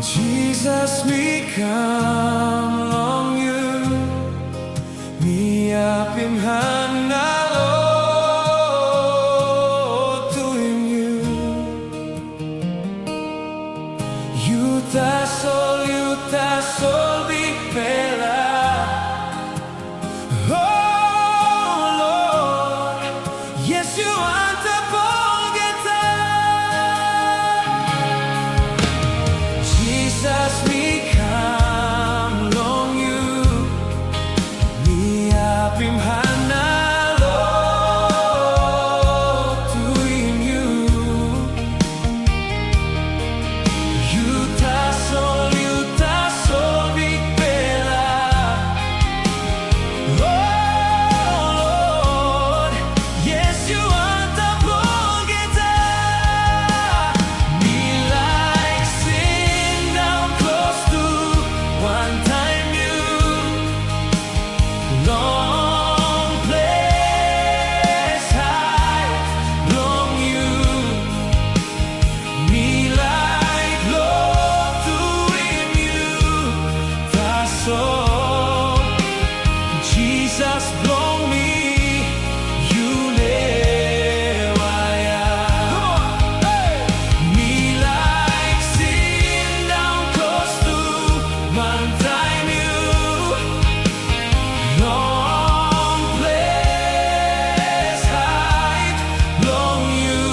Jesus, we come along you, miyapimhana Lord tuwing you. Yuta sol big pela. Oh Lord, yes you want the Jesus, we come along you, miyapimhana Lord tuwing you. Yuta sol big pela. Oh Lord, yes you want the me like sin down close to one time you. Long place high, long you. Me like Lord to him you. That's all. Jesus blow me, you live me like sin down close to one time you. Long place high, long you.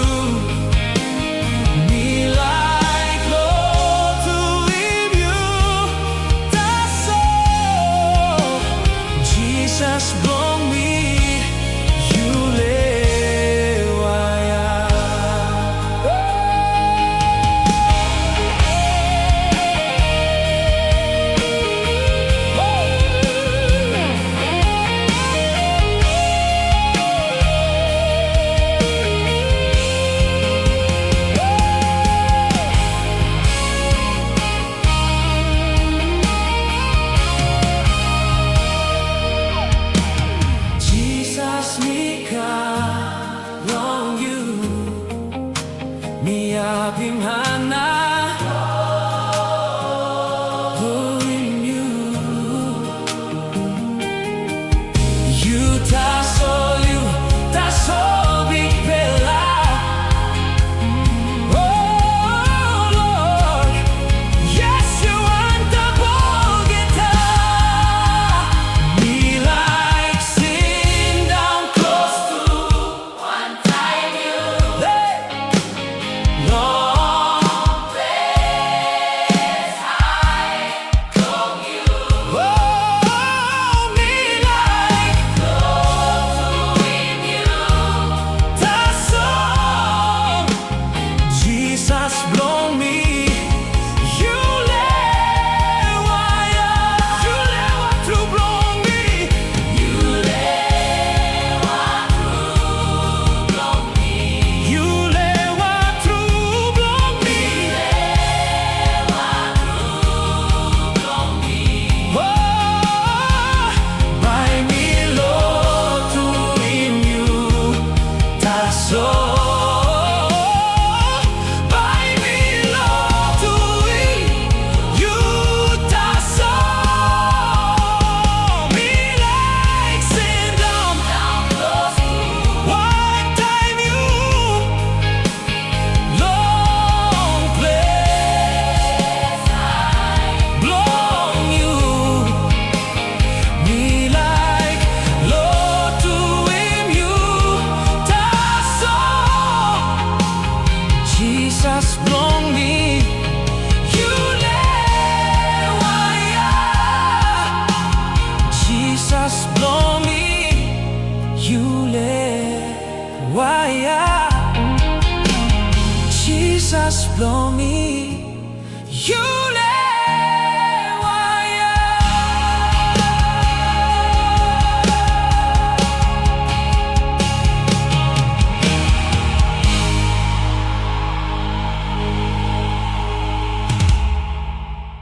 Me like Lord to him you. That's all. Jesus blow me, you live Jesus, me come long you, miyapimhana tuwing you. Yuta sol big pela. Oh Lord, yes you want the ball guitar. Me like sin down close to one time you. Long place high, long you. Oh, me like Lord to him you. That's all. Jesus blow me, you live to blow me. You live to blow me. You live to blow me. Oh, by me Lord to him you. That's all. By me Lord to him you. That's all. Me like sin down close to one time you. Long place high, long you. Me like Lord to him you. That's all. Jesus blow me, you live Jesus blow me, you live Jesus blow me, you live